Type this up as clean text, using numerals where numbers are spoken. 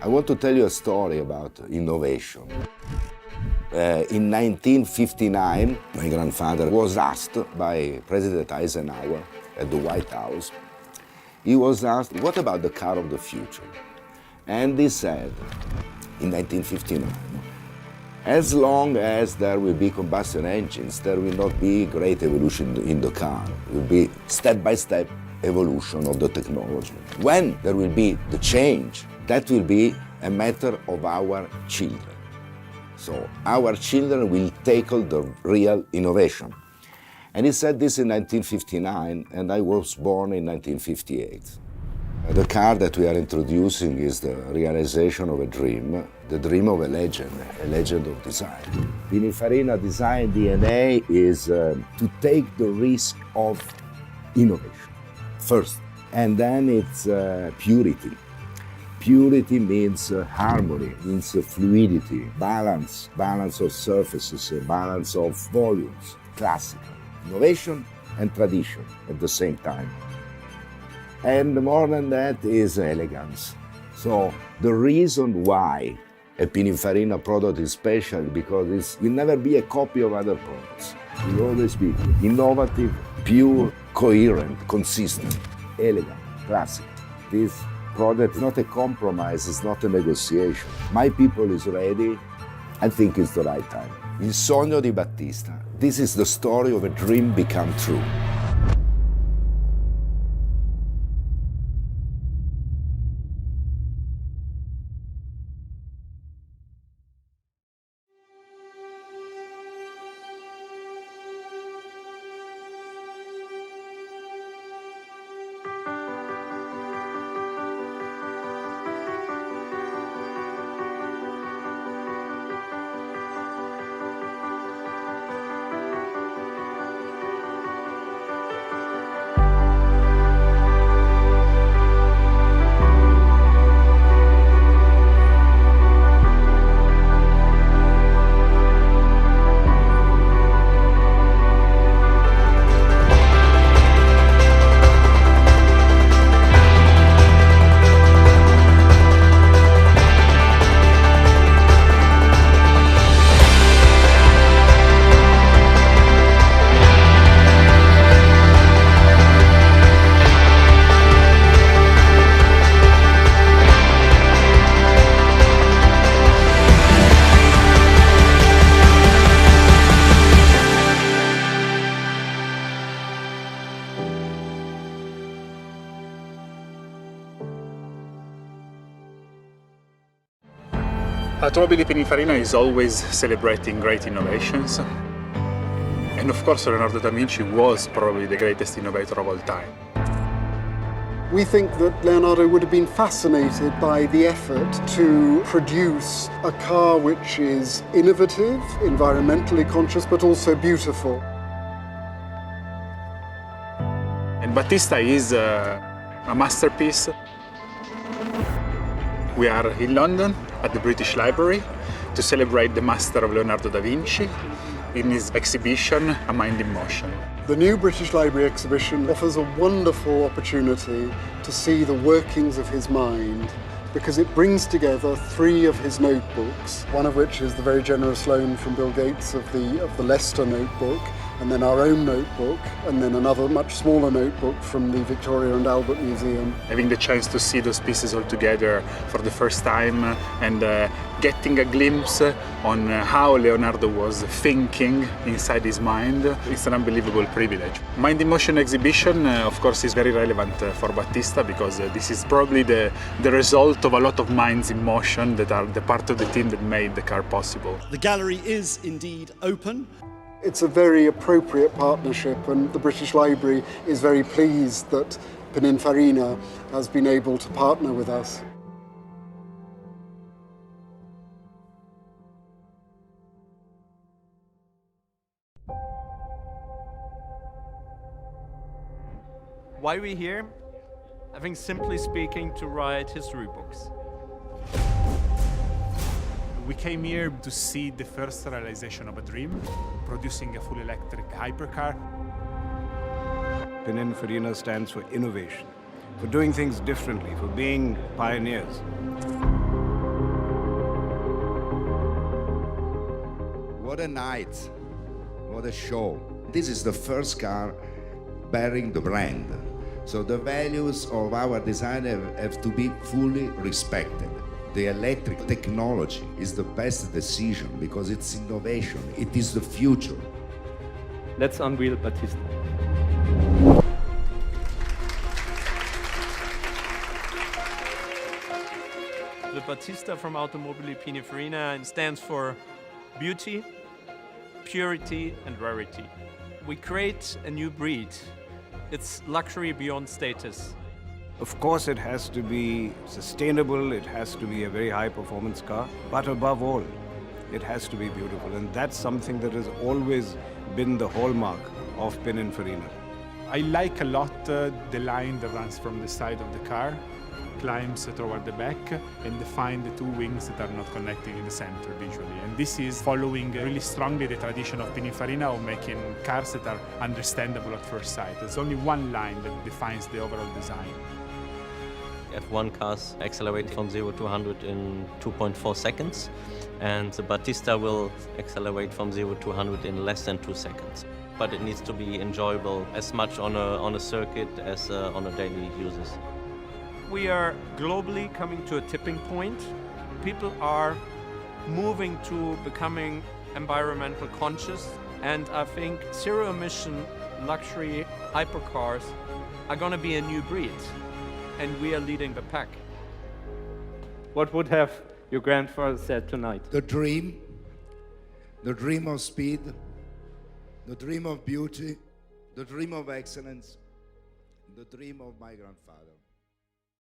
I want to tell you a story about innovation. In 1959, my grandfather was asked by President Eisenhower at the White House. He was asked, what about the car of the future? And he said, in 1959, as long as there will be combustion engines, there will not be great evolution in the car. It will be step-by-step evolution of the technology. When there will be the change, that will be a matter of our children. So our children will tackle the real innovation. And he said this in 1959, and I was born in 1958. The car that we are introducing is the realization of a dream, the dream of a legend of design. Pininfarina design DNA is to take the risk of innovation first, and then it's purity. Purity means harmony, means fluidity, balance of surfaces, balance of volumes, classical, innovation and tradition at the same time. And more than that is elegance. So the reason why a Pininfarina product is special because it will never be a copy of other products. It will always be innovative, pure, coherent, consistent, elegant, classic. This product is not a compromise, it's not a negotiation. My people is ready, I think it's the right time. Il sogno di Battista. This is the story of a dream become true. Automobili Pininfarina is always celebrating great innovations. And of course, Leonardo da Vinci was probably the greatest innovator of all time. We think that Leonardo would have been fascinated by the effort to produce a car which is innovative, environmentally conscious, but also beautiful. And Battista is a masterpiece. We are in London at the British Library to celebrate the master of Leonardo da Vinci in his exhibition, A Mind in Motion. The new British Library exhibition offers a wonderful opportunity to see the workings of his mind because it brings together 3 of his notebooks, one of which is the very generous loan from Bill Gates of the Leicester notebook, and then our own notebook, and then another much smaller notebook from the Victoria and Albert Museum. Having the chance to see those pieces all together for the first time and getting a glimpse on how Leonardo was thinking inside his mind, it's an unbelievable privilege. Mind in Motion exhibition, of course, is very relevant for Battista because this is probably the result of a lot of minds in motion that are the part of the team that made the car possible. The gallery is indeed open. It's a very appropriate partnership, and the British Library is very pleased that Pininfarina has been able to partner with us. Why are we here? I think simply speaking, to write history books. We came here to see the first realization of a dream, producing a full electric hypercar. Pininfarina stands for innovation, for doing things differently, for being pioneers. What a night, what a show. This is the first car bearing the brand. So the values of our design have to be fully respected. The electric technology is the best decision because it's innovation, it is the future. Let's unveil Battista. The Battista from Automobile Pininfarina stands for beauty, purity and rarity. We create a new breed. It's luxury beyond status. Of course, it has to be sustainable, it has to be a very high performance car, but above all, it has to be beautiful. And that's something that has always been the hallmark of Pininfarina. I like a lot the line that runs from the side of the car, climbs toward the back, and define the two wings that are not connecting in the center visually. And this is following really strongly the tradition of Pininfarina of making cars that are understandable at first sight. There's only one line that defines the overall design. F1 cars accelerate from 0 to 100 in 2.4 seconds, and the Battista will accelerate from 0 to 100 in less than 2 seconds. But it needs to be enjoyable as much on a circuit as on a daily uses. We are globally coming to a tipping point. People are moving to becoming environmental conscious, and I think zero-emission luxury hypercars are going to be a new breed, and we are leading the pack. What would have your grandfather said tonight? The dream of speed, the dream of beauty, the dream of excellence, the dream of my grandfather.